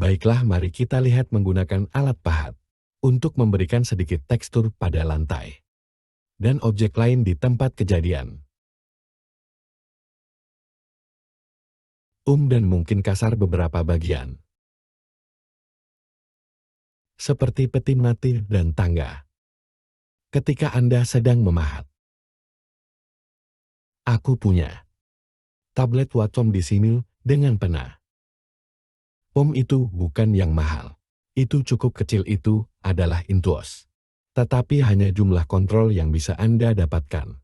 Baiklah, mari kita lihat menggunakan alat pahat untuk memberikan sedikit tekstur pada lantai dan objek lain di tempat kejadian. Dan mungkin kasar beberapa bagian, seperti peti mati dan tangga. Ketika Anda sedang memahat, aku punya tablet Wacom di sini dengan pena. Itu bukan yang mahal. Itu cukup kecil, itu adalah Intuos. Tetapi hanya jumlah kontrol yang bisa Anda dapatkan.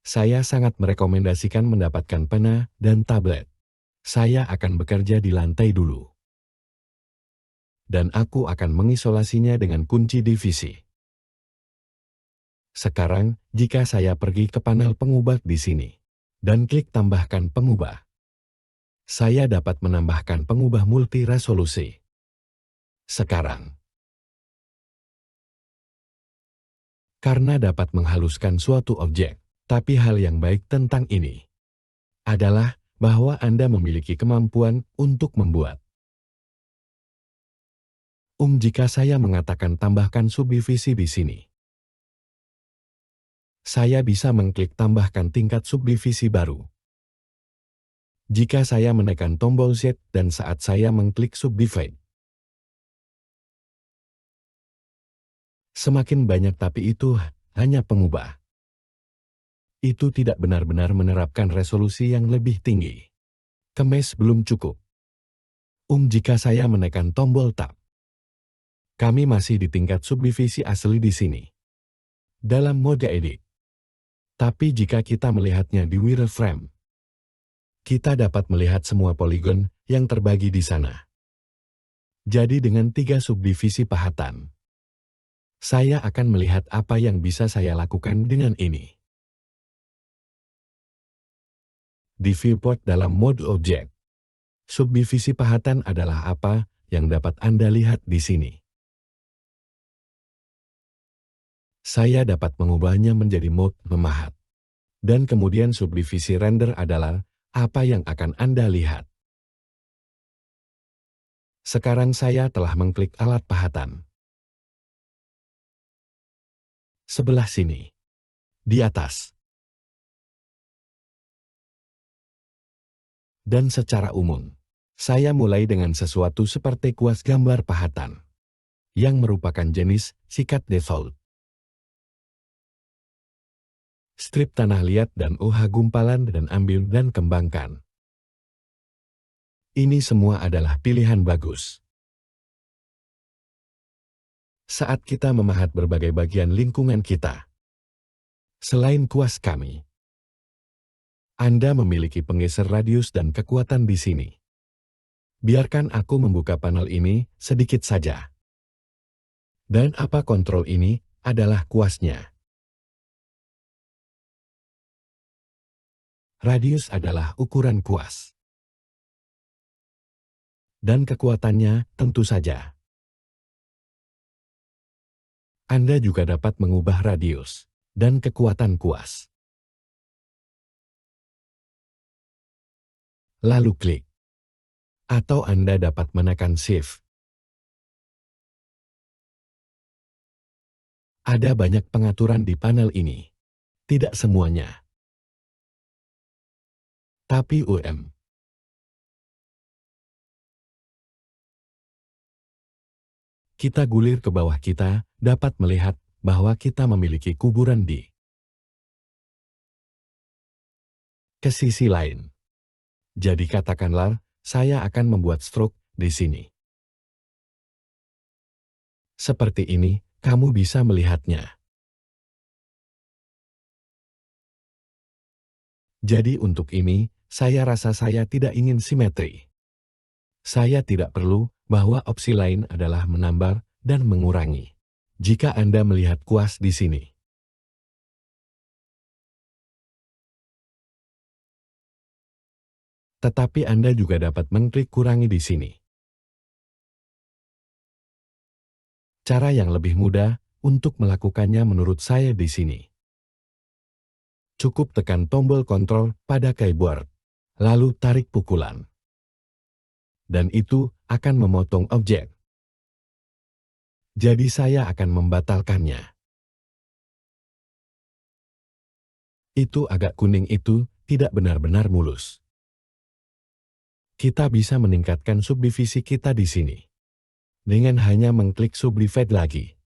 Saya sangat merekomendasikan mendapatkan pena dan tablet. Saya akan bekerja di lantai dulu. Dan aku akan mengisolasinya dengan kunci divisi. Sekarang, jika saya pergi ke panel pengubah di sini, dan klik tambahkan pengubah, saya dapat menambahkan pengubah multi resolusi. Sekarang, karena dapat menghaluskan suatu objek, tapi hal yang baik tentang ini adalah bahwa Anda memiliki kemampuan untuk membuat. Jika saya mengatakan tambahkan subdivisi di sini, saya bisa mengklik tambahkan tingkat subdivisi baru. Jika saya menekan tombol Z dan saat saya mengklik subdivide, semakin banyak, tapi itu hanya pengubah. Itu tidak benar-benar menerapkan resolusi yang lebih tinggi. Kemes belum cukup. Jika saya menekan tombol Tab, kami masih di tingkat subdivisi asli di sini, dalam mode edit. Tapi jika kita melihatnya di wireframe, kita dapat melihat semua poligon yang terbagi di sana. Jadi dengan 3 subdivisi pahatan, saya akan melihat apa yang bisa saya lakukan dengan ini. Di viewport dalam mode objek, subdivisi pahatan adalah apa yang dapat Anda lihat di sini. Saya dapat mengubahnya menjadi mode memahat. Dan kemudian subdivisi render adalah apa yang akan Anda lihat. Sekarang saya telah mengklik alat pahatan. Sebelah sini. Di atas. Dan secara umum, saya mulai dengan sesuatu seperti kuas gambar pahatan, yang merupakan jenis sikat default. Strip tanah liat dan gumpalan dan ambil dan kembangkan. Ini semua adalah pilihan bagus. Saat kita memahat berbagai bagian lingkungan kita, selain kuas kami, Anda memiliki penggeser radius dan kekuatan di sini. Biarkan aku membuka panel ini sedikit saja. Dan apa kontrol ini adalah kuasnya. Radius adalah ukuran kuas. Dan kekuatannya tentu saja. Anda juga dapat mengubah radius dan kekuatan kuas. Lalu klik. Atau Anda dapat menekan Shift. Ada banyak pengaturan di panel ini. Tidak semuanya. Tapi kita gulir ke bawah, kita dapat melihat bahwa kita memiliki kuburan di ke sisi lain. Jadi katakanlah, saya akan membuat stroke di sini. Seperti ini, kamu bisa melihatnya. Jadi untuk ini, saya rasa saya tidak ingin simetri. Saya tidak perlu bahwa opsi lain adalah menambah dan mengurangi. Jika Anda melihat kuas di sini. Tetapi Anda juga dapat mengklik kurangi di sini. Cara yang lebih mudah untuk melakukannya menurut saya di sini. Cukup tekan tombol kontrol pada keyboard, lalu tarik pukulan. Dan itu akan memotong objek. Jadi saya akan membatalkannya. Itu agak kuning itu tidak benar-benar mulus. Kita bisa meningkatkan subdivisi kita di sini. Dengan hanya mengklik subdivide lagi.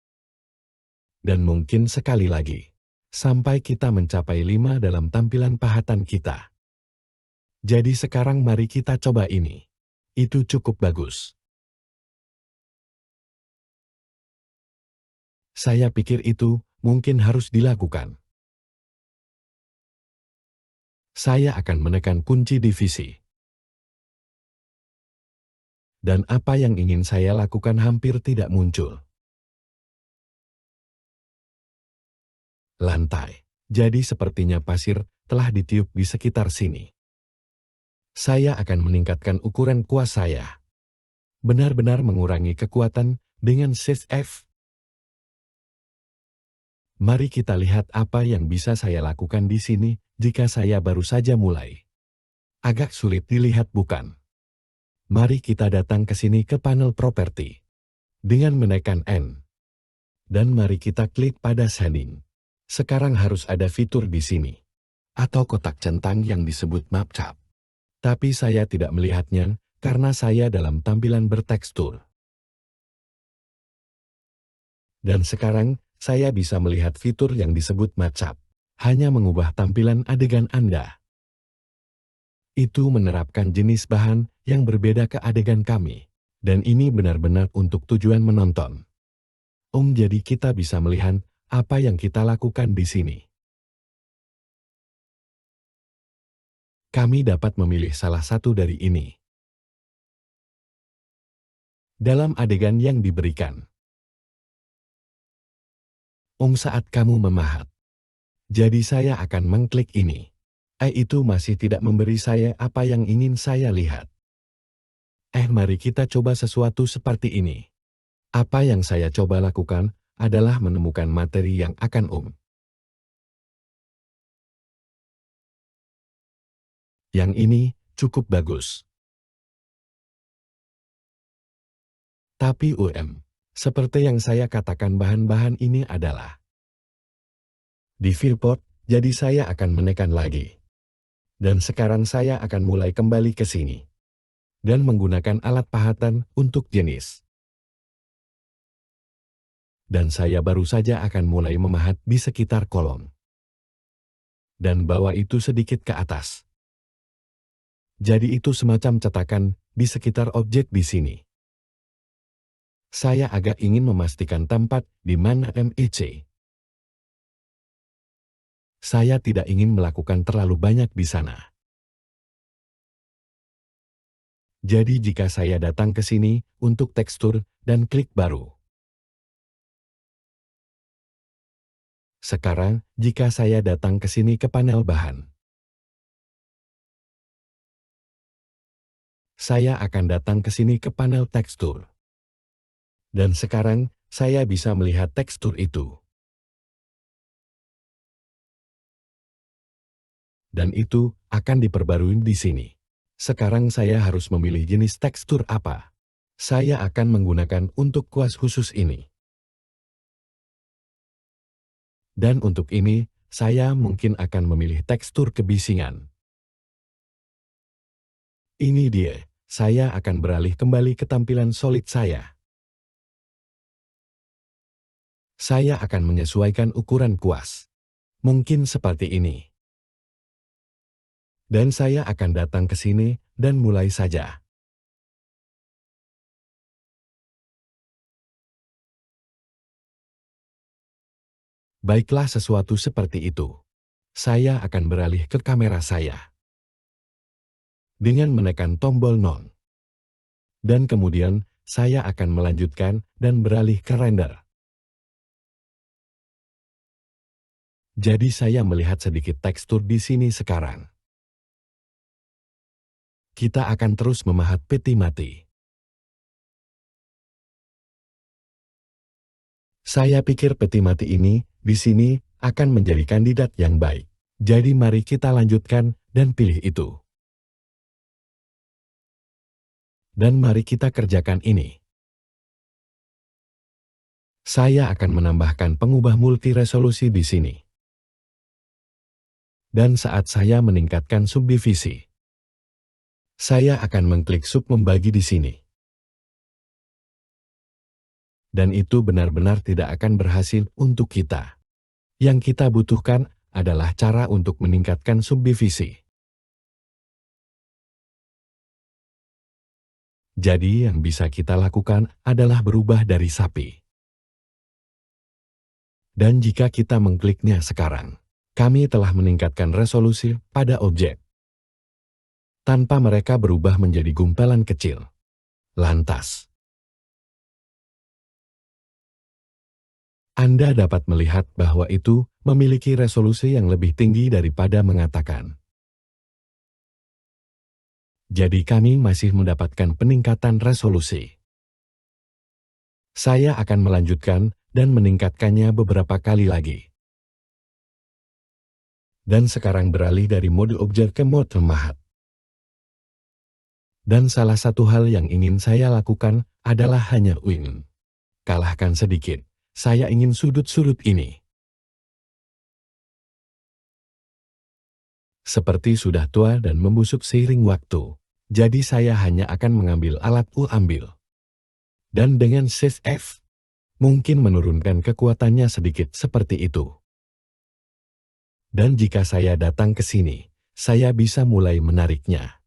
Dan mungkin sekali lagi. Sampai kita mencapai 5 dalam tampilan pahatan kita. Jadi sekarang mari kita coba ini. Itu cukup bagus. Saya pikir itu mungkin harus dilakukan. Saya akan menekan kunci divisi. Dan apa yang ingin saya lakukan hampir tidak muncul. Lantai. Jadi sepertinya pasir telah ditiup di sekitar sini. Saya akan meningkatkan ukuran kuas saya. Benar-benar mengurangi kekuatan dengan Shift F. Mari kita lihat apa yang bisa saya lakukan di sini jika saya baru saja mulai. Agak sulit dilihat bukan? Mari kita datang ke sini ke panel properti. Dengan menekan N. Dan mari kita klik pada setting. Sekarang harus ada fitur di sini. Atau kotak centang yang disebut map chart. Tapi saya tidak melihatnya karena saya dalam tampilan bertekstur. Dan sekarang saya bisa melihat fitur yang disebut map chart. Hanya mengubah tampilan adegan Anda. Itu menerapkan jenis bahan yang berbeda ke adegan kami. Dan ini benar-benar untuk tujuan menonton. Jadi kita bisa melihat apa yang kita lakukan di sini. Kami dapat memilih salah satu dari ini. Dalam adegan yang diberikan. Saat kamu memahat. Jadi saya akan mengklik ini. Itu masih tidak memberi saya apa yang ingin saya lihat. Mari kita coba sesuatu seperti ini. Apa yang saya coba lakukan adalah menemukan materi yang akan Yang ini cukup bagus. Tapi seperti yang saya katakan bahan-bahan ini adalah di viewport, jadi saya akan menekan lagi. Dan sekarang saya akan mulai kembali ke sini. Dan menggunakan alat pahatan untuk jenis. Dan saya baru saja akan mulai memahat di sekitar kolom. Dan bawa itu sedikit ke atas. Jadi itu semacam cetakan di sekitar objek di sini. Saya agak ingin memastikan tempat di mana MEC. Saya tidak ingin melakukan terlalu banyak di sana. Jadi jika saya datang ke sini untuk tekstur dan klik baru. Sekarang, jika saya datang ke sini ke panel bahan. Saya akan datang ke sini ke panel tekstur. Dan sekarang, saya bisa melihat tekstur itu. Dan itu akan diperbarui di sini. Sekarang saya harus memilih jenis tekstur apa. Saya akan menggunakan untuk kuas khusus ini. Dan untuk ini, saya mungkin akan memilih tekstur kebisingan. Ini dia, saya akan beralih kembali ke tampilan solid saya. Saya akan menyesuaikan ukuran kuas. Mungkin seperti ini. Dan saya akan datang ke sini dan mulai saja. Baiklah sesuatu seperti itu. Saya akan beralih ke kamera saya. Dengan menekan tombol non. Dan kemudian, saya akan melanjutkan dan beralih ke render. Jadi saya melihat sedikit tekstur di sini sekarang. Kita akan terus memahat peti mati. Saya pikir peti mati ini, di sini, akan menjadi kandidat yang baik. Jadi mari kita lanjutkan dan pilih itu. Dan mari kita kerjakan ini. Saya akan menambahkan pengubah multi-resolusi di sini. Dan saat saya meningkatkan subdivisi, saya akan mengklik sub membagi di sini. Dan itu benar-benar tidak akan berhasil untuk kita. Yang kita butuhkan adalah cara untuk meningkatkan subdivisi. Jadi yang bisa kita lakukan adalah berubah dari sapi. Dan jika kita mengkliknya sekarang, kami telah meningkatkan resolusi pada objek. Tanpa mereka berubah menjadi gumpelan kecil. Lantas, Anda dapat melihat bahwa itu memiliki resolusi yang lebih tinggi daripada mengatakan. Jadi kami masih mendapatkan peningkatan resolusi. Saya akan melanjutkan dan meningkatkannya beberapa kali lagi. Dan sekarang beralih dari mode objek ke mode mahat. Dan salah satu hal yang ingin saya lakukan adalah hanya win. Kalahkan sedikit. Saya ingin sudut-sudut ini. Seperti sudah tua dan membusuk seiring waktu. Jadi saya hanya akan mengambil alat ambil. Dan dengan Shift F, mungkin menurunkan kekuatannya sedikit seperti itu. Dan jika saya datang ke sini, saya bisa mulai menariknya.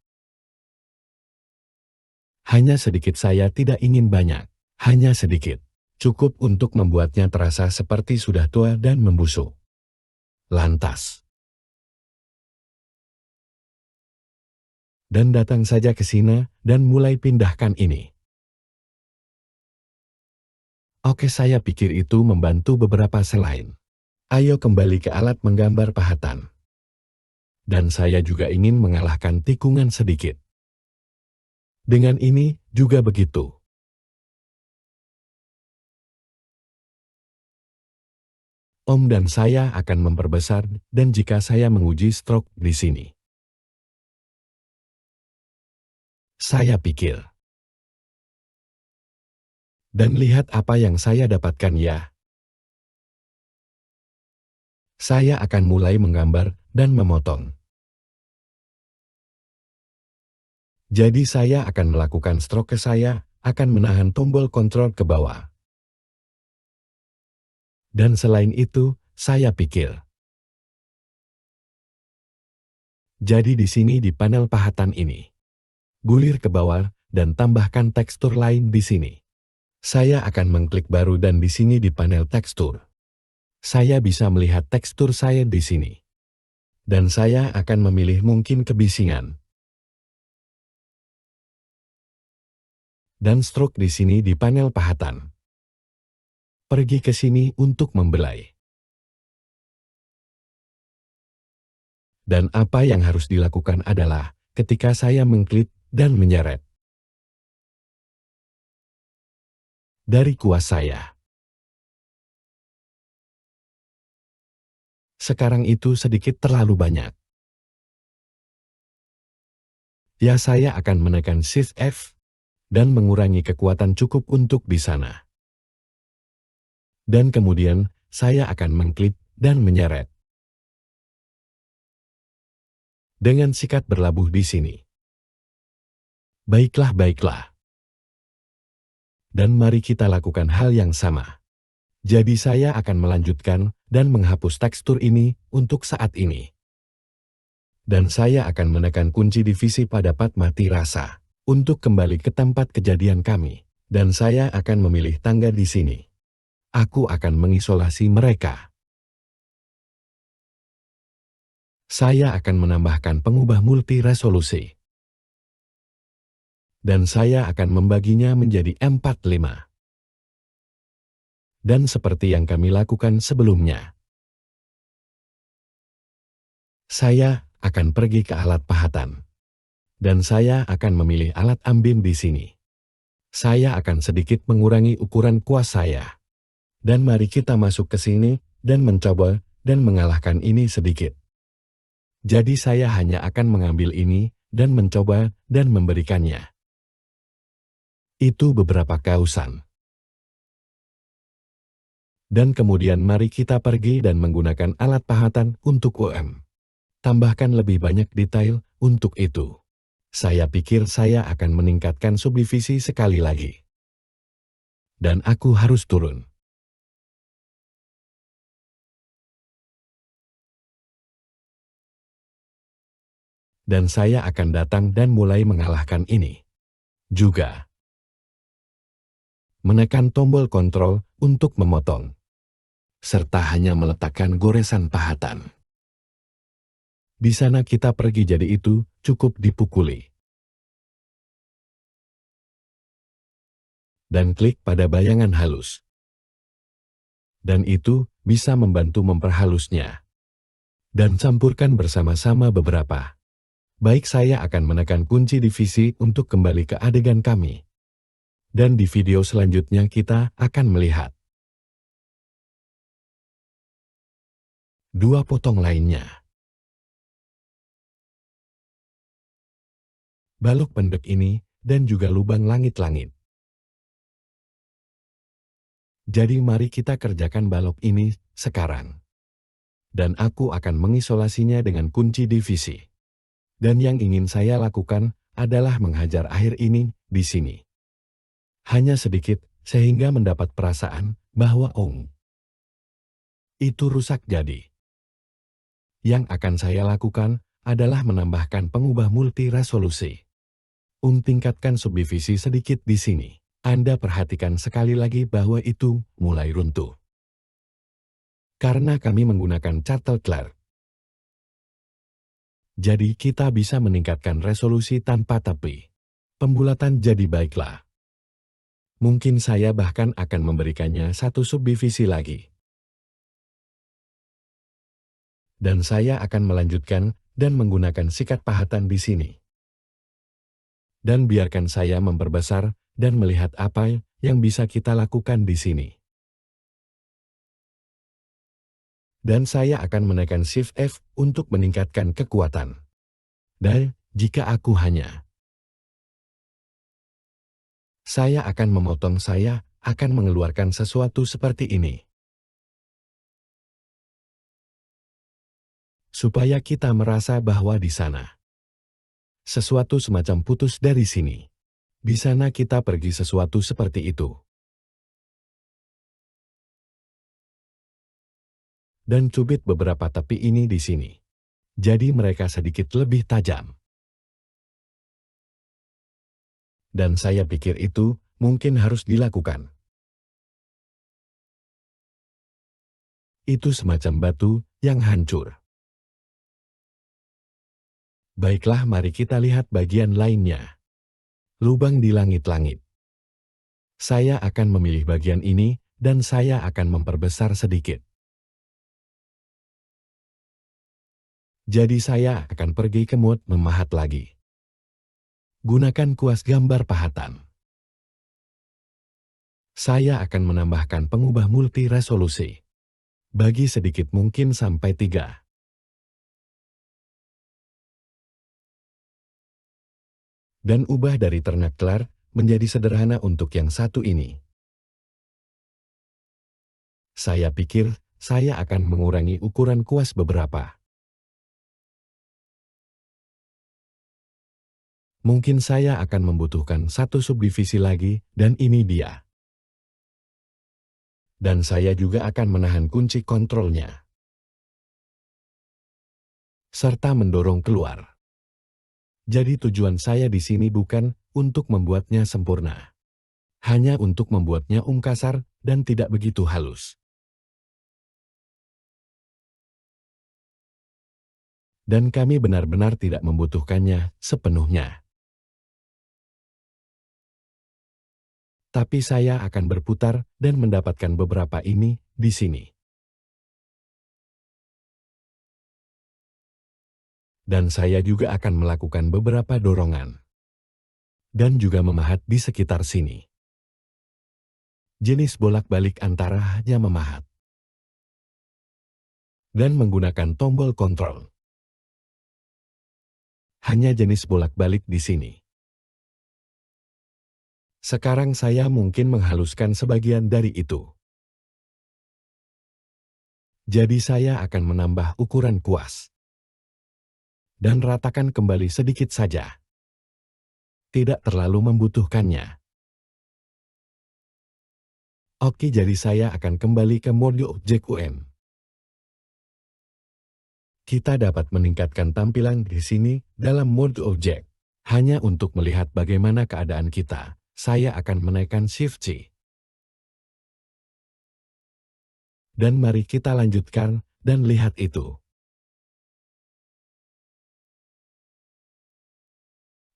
Hanya sedikit, saya tidak ingin banyak. Hanya sedikit. Cukup untuk membuatnya terasa seperti sudah tua dan membusuk. Lantas. Dan datang saja ke sini dan mulai pindahkan ini. Oke, saya pikir itu membantu beberapa selain. Ayo kembali ke alat menggambar pahatan. Dan saya juga ingin mengalahkan tikungan sedikit. Dengan ini juga begitu. Dan saya akan memperbesar dan jika saya menguji stroke di sini. Saya pikir. Dan lihat apa yang saya dapatkan ya. Saya akan mulai menggambar dan memotong. Jadi saya akan melakukan stroke, saya akan menahan tombol kontrol ke bawah. Dan selain itu, saya pikir. Jadi di sini di panel pahatan ini. Gulir ke bawah dan tambahkan tekstur lain di sini. Saya akan mengklik baru dan di sini di panel tekstur. Saya bisa melihat tekstur saya di sini. Dan saya akan memilih mungkin kebisingan. Dan stroke di sini di panel pahatan. Pergi ke sini untuk membelai. Dan apa yang harus dilakukan adalah ketika saya mengklik dan menyeret. Dari kuas saya. Sekarang itu sedikit terlalu banyak. Ya, saya akan menekan Shift F dan mengurangi kekuatan cukup untuk di sana. Dan kemudian saya akan mengklik dan menyeret. Dengan sikat berlabuh di sini. Baiklah, baiklah. Dan mari kita lakukan hal yang sama. Jadi saya akan melanjutkan dan menghapus tekstur ini untuk saat ini. Dan saya akan menekan kunci divisi pada part mati rasa untuk kembali ke tempat kejadian kami. Dan saya akan memilih tangga di sini. Aku akan mengisolasi mereka. Saya akan menambahkan pengubah multi resolusi. Dan saya akan membaginya menjadi 45. Dan seperti yang kami lakukan sebelumnya. Saya akan pergi ke alat pahatan. Dan saya akan memilih alat ambim di sini. Saya akan sedikit mengurangi ukuran kuas saya. Dan mari kita masuk ke sini dan mencoba dan mengalahkan ini sedikit. Jadi saya hanya akan mengambil ini dan mencoba dan memberikannya. Itu beberapa kausan. Dan kemudian mari kita pergi dan menggunakan alat pahatan untuk UM. Tambahkan lebih banyak detail untuk itu. Saya pikir saya akan meningkatkan subdivisi sekali lagi. Dan aku harus turun. Dan saya akan datang dan mulai mengalahkan ini. Juga. Menekan tombol kontrol untuk memotong. Serta hanya meletakkan goresan pahatan. Di sana kita pergi jadi itu cukup dipukuli. Dan klik pada bayangan halus. Dan itu bisa membantu memperhalusnya. Dan campurkan bersama-sama beberapa. Baik, saya akan menekan kunci divisi untuk kembali ke adegan kami. Dan di video selanjutnya kita akan melihat dua potong lainnya. Balok pendek ini dan juga lubang langit-langit. Jadi mari kita kerjakan balok ini sekarang. Dan aku akan mengisolasinya dengan kunci divisi. Dan yang ingin saya lakukan adalah menghajar air ini di sini. Hanya sedikit, sehingga mendapat perasaan bahwa itu rusak jadi. Yang akan saya lakukan adalah menambahkan pengubah multi resolusi. Tingkatkan subdivisi sedikit di sini. Anda perhatikan sekali lagi bahwa itu mulai runtuh. Karena kami menggunakan Charter Clear. Jadi kita bisa meningkatkan resolusi tanpa tapi. Pembulatan jadi baiklah. Mungkin saya bahkan akan memberikannya satu subdivisi lagi. Dan saya akan melanjutkan dan menggunakan sikat pahatan di sini. Dan biarkan saya memperbesar dan melihat apa yang bisa kita lakukan di sini. Dan saya akan menekan Shift F untuk meningkatkan kekuatan. Dan jika aku saya akan memotong, saya akan mengeluarkan sesuatu seperti ini. Supaya kita merasa bahwa di sana sesuatu semacam putus dari sini. Di sana kita pergi sesuatu seperti itu. Dan cubit beberapa tepi ini di sini. Jadi mereka sedikit lebih tajam. Dan saya pikir itu mungkin harus dilakukan. Itu semacam batu yang hancur. Baiklah, mari kita lihat bagian lainnya. Lubang di langit-langit. Saya akan memilih bagian ini dan saya akan memperbesar sedikit. Jadi saya akan pergi ke mode memahat lagi. Gunakan kuas gambar pahatan. Saya akan menambahkan pengubah multi resolusi. Bagi sedikit mungkin sampai 3. Dan ubah dari ternak Clear menjadi sederhana untuk yang satu ini. Saya pikir saya akan mengurangi ukuran kuas beberapa. Mungkin saya akan membutuhkan satu subdivisi lagi dan ini dia. Dan saya juga akan menahan kunci kontrolnya. Serta mendorong keluar. Jadi tujuan saya di sini bukan untuk membuatnya sempurna. Hanya untuk membuatnya kasar dan tidak begitu halus. Dan kami benar-benar tidak membutuhkannya sepenuhnya. Tapi saya akan berputar dan mendapatkan beberapa ini di sini. Dan saya juga akan melakukan beberapa dorongan. Dan juga memahat di sekitar sini. Jenis bolak-balik antara hanya memahat. Dan menggunakan tombol kontrol. Hanya jenis bolak-balik di sini. Sekarang saya mungkin menghaluskan sebagian dari itu. Jadi saya akan menambah ukuran kuas. Dan ratakan kembali sedikit saja. Tidak terlalu membutuhkannya. Oke, jadi saya akan kembali ke mode objek UM. Kita dapat meningkatkan tampilan di sini dalam mode objek. Hanya untuk melihat bagaimana keadaan kita, saya akan menekan Shift-C. Dan mari kita lanjutkan dan lihat itu.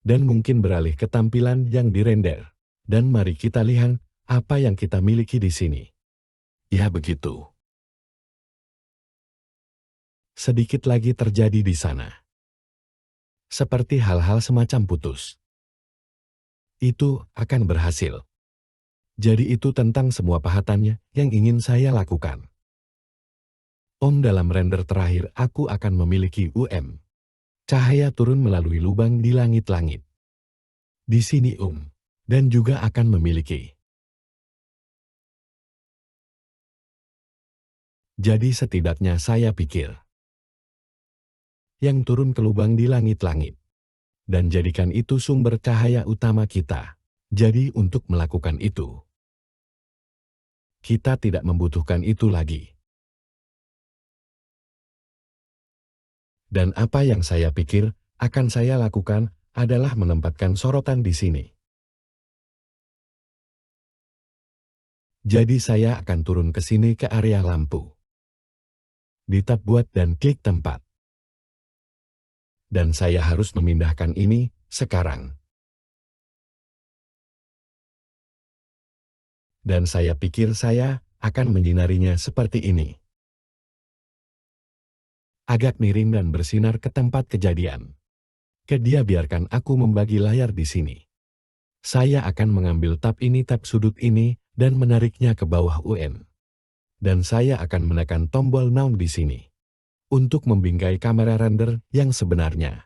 Dan mungkin beralih ke tampilan yang dirender. Dan mari kita lihat apa yang kita miliki di sini. Ya begitu. Sedikit lagi terjadi di sana. Seperti hal-hal semacam putus. Itu akan berhasil. Jadi itu tentang semua pahatannya yang ingin saya lakukan. Dalam render terakhir aku akan memiliki UM. Cahaya turun melalui lubang di langit-langit. Di sini dan juga akan memiliki. Jadi setidaknya saya pikir. Yang turun ke lubang di langit-langit. Dan jadikan itu sumber cahaya utama kita. Jadi untuk melakukan itu, kita tidak membutuhkan itu lagi. Dan apa yang saya pikir akan saya lakukan adalah menempatkan sorotan di sini. Jadi saya akan turun ke sini ke area lampu. Di tab buat dan klik tempat. Dan saya harus memindahkan ini sekarang. Dan saya pikir saya akan menyinarinya seperti ini. Agak miring dan bersinar ke tempat kejadian. Dia biarkan aku membagi layar di sini. Saya akan mengambil tab sudut ini, dan menariknya ke bawah UN. Dan saya akan menekan tombol Noun di sini. Untuk membingkai kamera render yang sebenarnya.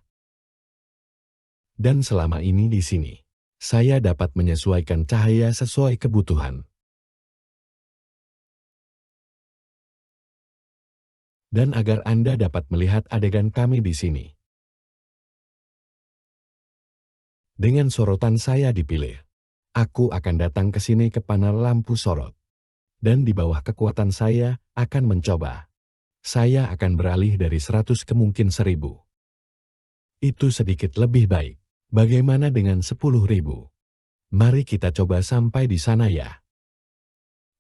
Dan selama ini di sini, saya dapat menyesuaikan cahaya sesuai kebutuhan. Dan agar Anda dapat melihat adegan kami di sini. Dengan sorotan saya dipilih, aku akan datang ke sini ke panel lampu sorot. Dan di bawah kekuatan saya akan mencoba. Saya akan beralih dari 100 ke mungkin 1000. Itu sedikit lebih baik. Bagaimana dengan 10.000? Mari kita coba sampai di sana ya.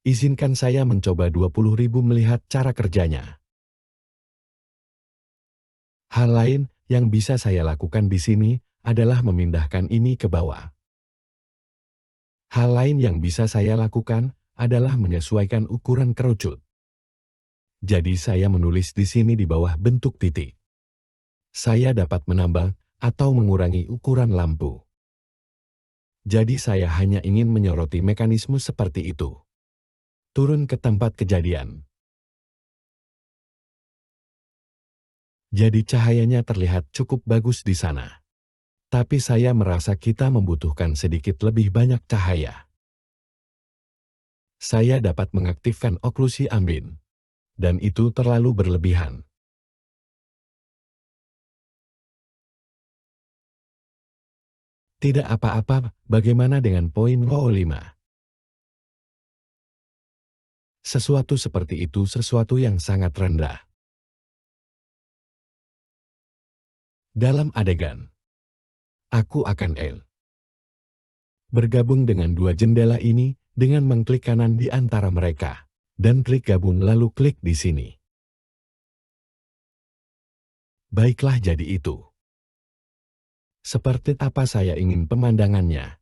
Izinkan saya mencoba 20.000 melihat cara kerjanya. Hal lain yang bisa saya lakukan di sini adalah memindahkan ini ke bawah. Hal lain yang bisa saya lakukan adalah menyesuaikan ukuran kerucut. Jadi saya menulis di sini di bawah bentuk titik. Saya dapat menambah atau mengurangi ukuran lampu. Jadi saya hanya ingin menyoroti mekanisme seperti itu. Turun ke tempat kejadian. Jadi cahayanya terlihat cukup bagus di sana. Tapi saya merasa kita membutuhkan sedikit lebih banyak cahaya. Saya dapat mengaktifkan oklusi ambien. Dan itu terlalu berlebihan. Tidak apa-apa, bagaimana dengan poin 5? Sesuatu seperti itu sesuatu yang sangat rendah. Dalam adegan, aku akan bergabung dengan dua jendela ini dengan mengklik kanan di antara mereka. Dan klik gabung lalu klik di sini. Baiklah jadi itu. Seperti apa saya ingin pemandangannya.